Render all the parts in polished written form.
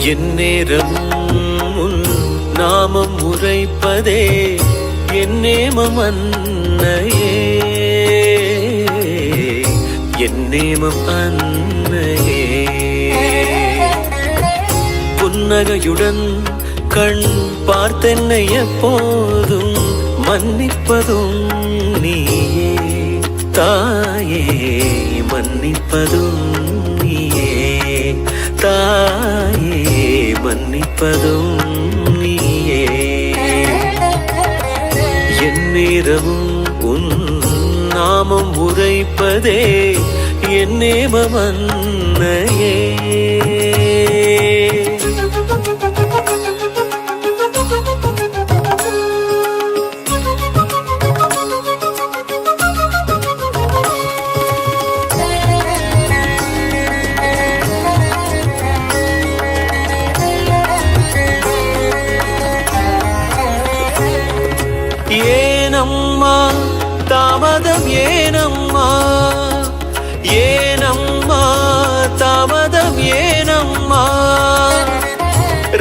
என் நேரமும் நாமம் உரைப்பதே என் நேமம் அன்னையே, என் நேமம் அன்னையே. புன்னகையுடன் கண் பார்த்தென்னை எப்போதும் மன்னிப்பதும் நீயே தாயே, மன்னிப்பதும் நீயே தாயே, மன்னிப்பதும் நீயே. என் நேரமும் உன் நாமம் உரைப்பதே என் நேமம் அன்னையே. ஏனம்மா தாமதம், ஏனம்மா ஏனம்மா தாமதம், ஏனம்மா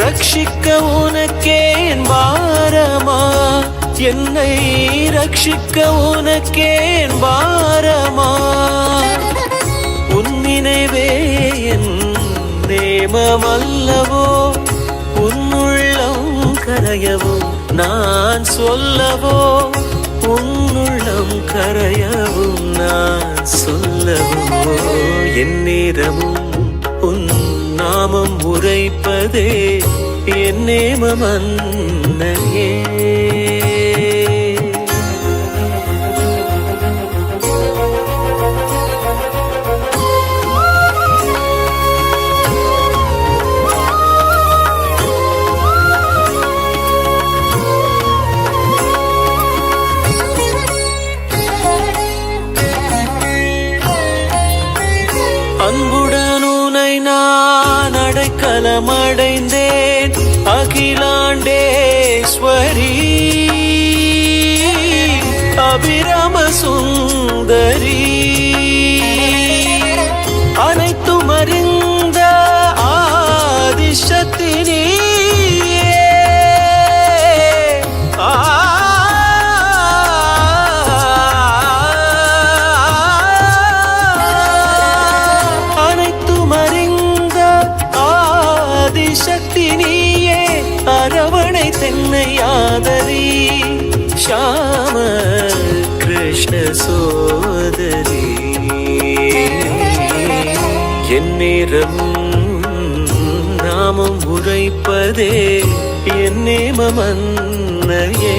ரட்சிக்க உனக்கேன் பாரமா, என்னை ரட்சிக்க உனக்கேன் பாரமா. உன் நினைவே என் நேமமல்லவோ, உன்னுள்ளம் கரையவோ நான் சொல்லவோ, உன்னுள்ளம் கரையவும் நான் சொல்லவோ. என் நேரமும் உன் நாமம் உரைப்பதே என் நேமம் அன்னையே. அன்புடன் உனை நான் அடைக்கலமடைந்தேன் அகிலாண்டேஸ்வரி, அபிராம சுந்தரி. அனைத்தும் அறிந்த ஆதிசக்தி நீயே, சக்தி நீயே. அரவணை தென்னை ஆதரி, ஷாம கிருஷ்ண சோதரி. என் நேரமும் நாமம் உரைப்பதே என் நேமம் அன்னையே,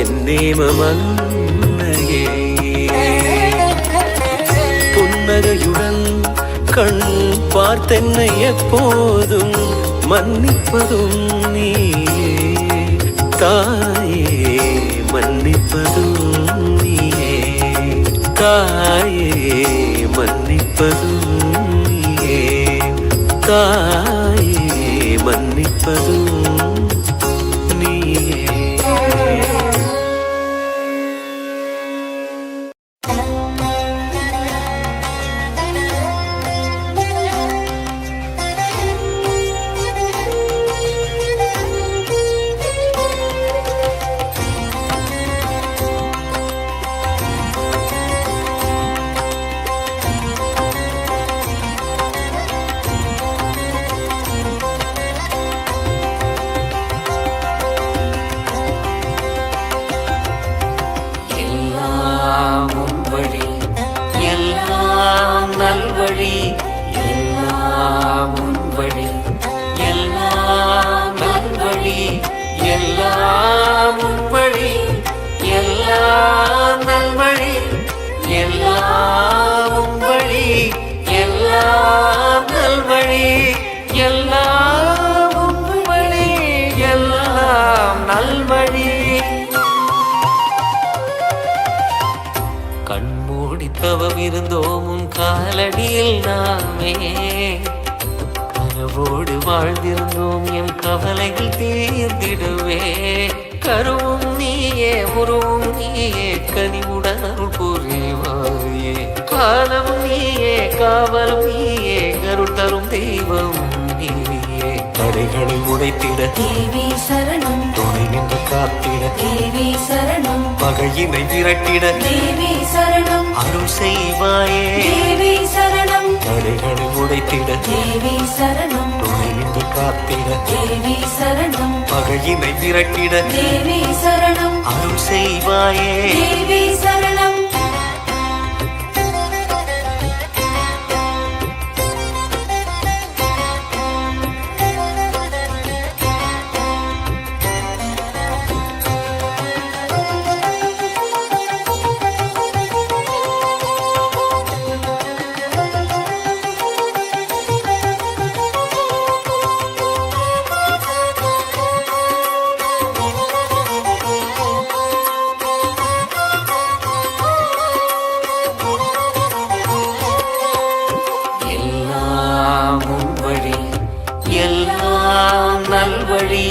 என் நேமம் அன்னையே. புன்னகையுடன் கண் பார்த்தென்னை எப்போதும் மன்னிப்பதும் நீயே தாயே, மன்னிப்பதும் நீயே தாயே, மன்னிப்பதும் நீயே தாயே, மன்னிப்பதும் நீயே. கண்மூடித்தவம் இருந்தோம் உன் காலடியில் நாமே, கனவோடு வாழ்ந்திருந்தோம் எம் கவலைகள் தீர்ந்திடவே. கருவும் நீயே உருவும் நீயே கனிவுடன் அருள் புரிவாயே, காலம் நீயே காவலும் நீயே கருள் தரும் தெய்வம் நீயே தடைகளை உடைத்திட தேவி சரணம் துணை நின்று காத்திட தேவி சரணம் பகையினை விரட்டிட தேவி சரணம் அருள் செய்வாயே தேவி சரணம் தடைகளை உடைத்திட தேவி சரணம் துணை நின்று காத்திட தேவி சரணம் பகையினை விரட்டிட தேவி சரணம் அருள் செய்வாயே தேவி சரணம் எல்லாம் உன் வழி எல்லாம் நல்வழி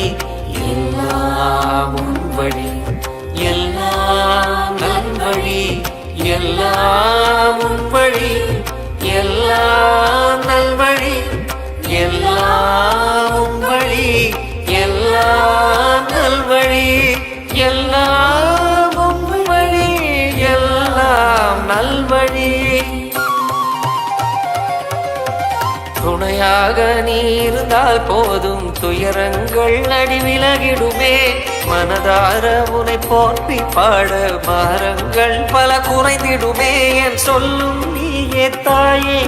எல்லாம் உன் வழி எல்லாம் நல்வழி எல்லாம் உன் வழி எல்லாம் நல்வழி எல்லாம் உன் வழி எல்லாம் நல்வழி எல்லாம் உன் வழி எல்லாம் நல்வழி துணையாக நீ இருந்தால் போதும் துயரங்கள் அடி விலகிடுமே மனதார உனை போற்றி பாட மாறங்கள் பல குறைந்திடுமே என் சொல்லும் நீயே தாயே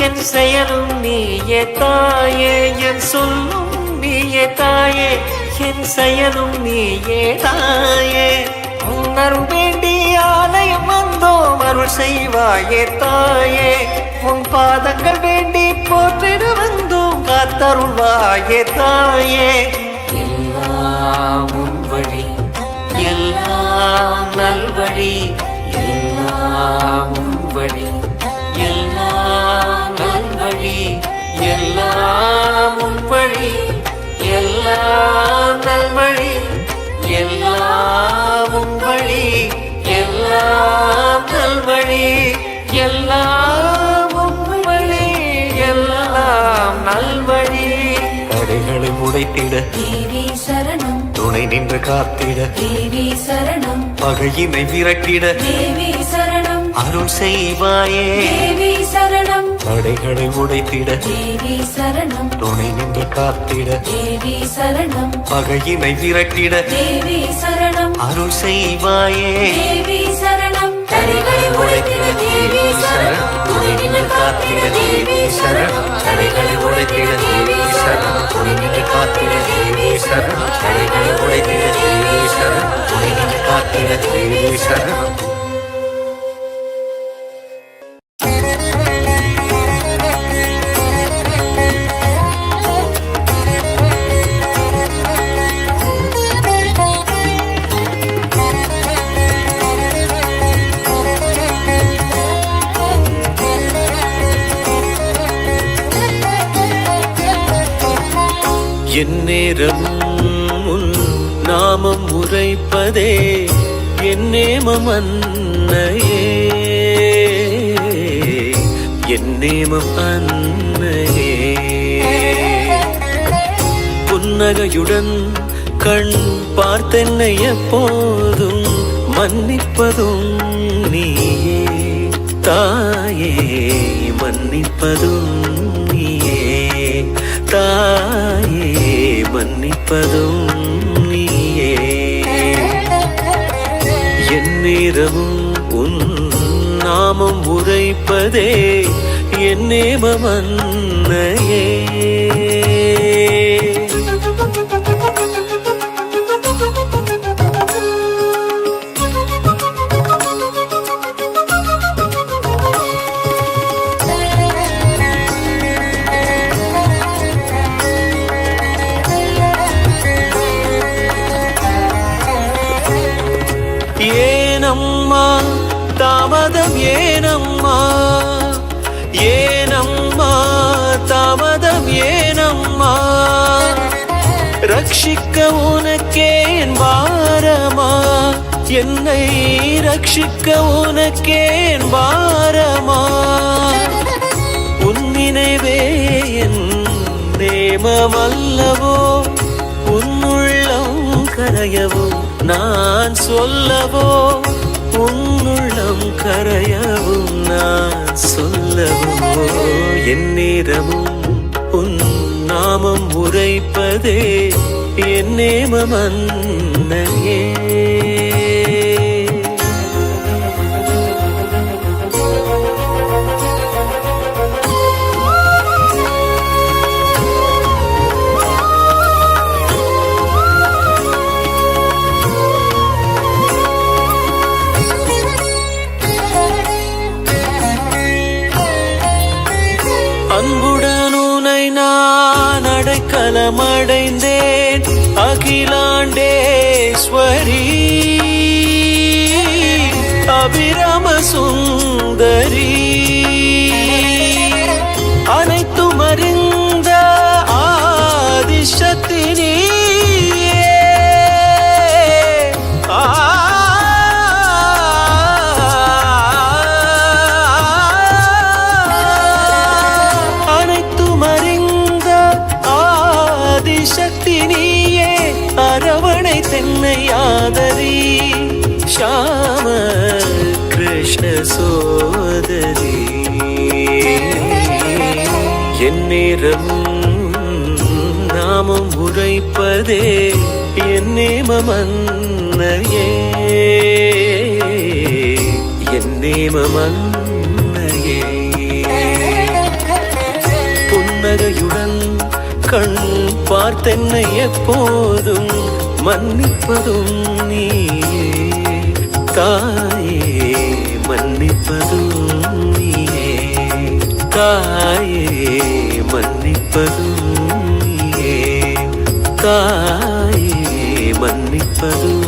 என் செயலும் நீயே தாயே என் சொல்லும் நீயே தாயே என் செயலும் நீயே தாயே உன்னருள் வேண்டி ஆலயம் வந்தோம் அருள் செய்வாயே தாயே உன் பாதங்கள் வேண்டி போற்றிட வந்தோம் காத்தருள்வாயே தாயே எல்லாம் உன் வழி எல்லாம் நல்வழி எல்லாம் உன் வழி எல்லாம் நல்வழி எல்லாம் உன் வழி எல்லாம் நல்வழி எல்லாம் உன் வழி எல்லாம் நல்வழி எல்லாம் உன் வழி எல்லாம் நல்வழி தடைகளை உடைத்திட தேவி சரணம் துணை நின்று காத்திட தேவி சரணம் பகையினை விரட்டிட தேவி சரணம் அருள் செய்வாயே தேவி சரணம் தடைகளை உடைத்திட தேவி சரணம் துணை நின்று காத்திட தேவி சரணம் பகையினை விரட்டிட தேவி சரணம் அருள் செய்வாயே தேவி சரணம் தடைகளை உடைத்திட தேவி சரணம் துணை நின்று காத்திட தேவி சரணம் தடைகளை உடைத்திட தேவி சரணம் துணை நின்று காத்திட தேவி சரணம் தடைகளை உடைத்திட தேவி சரணம் துணை நின்று காத்திட தேவி சரணம் என் நேரம் உன் நாமம் உரைப்பதே என் நேமம் அன்னையே என் நேமம் அன்னையே புன்னகையுடன் கண் பார்த்தென்னை எப்போதும் மன்னிப்பதும் நீயே தாயே மன்னிப்பதும் நீயே தாயே மன்னிப்பதும் நீயே என் நேரமும் உன் நாமம் உரைப்பதே என் நேமம் அன்னையே ஏனம்மா தாமதம் ஏனம்மா ஏனம்மா தாமதம் ஏனம்மா ரட்சிக்க உனக்கே என் பாரமா என்னை ரட்சிக்க உனக்கே என் பாரமா உன் நினைவே என் பிரேமமல்லவோ உன்னுள்ளம் கரையவோ நான் சொல்லவோ உன்னுள்ளம் கரையவும் நான் சொல்லவோ என் நேரமும் உன் நாமம் உரைப்பதே என் நேமம் அன்னையே. அன்புடன் உனை நான் அடைக்கலமடைந்தேன் அகிலாண்டேஸ்வரி அபிராம சுந்தரி அனைத்தும் அறிந்த ஆதிசக்தி நீயே. சக்தி நீயே அரவணை தென்னை ஆதரி ஷாம கிருஷ்ண சோதரி என் நேரமும் நாமம் உரைப்பதே என் நேமம் அன்னையே. என் நேமம் அன்னையே. புன்னகையுடன் கண் பார்த்தென்னை எப்போதும் மன்னிப்பதும் நீயே தாயே மன்னிப்பதும் நீயே தாயே மன்னிப்பதும் நீயே தாயே மன்னிப்பதும்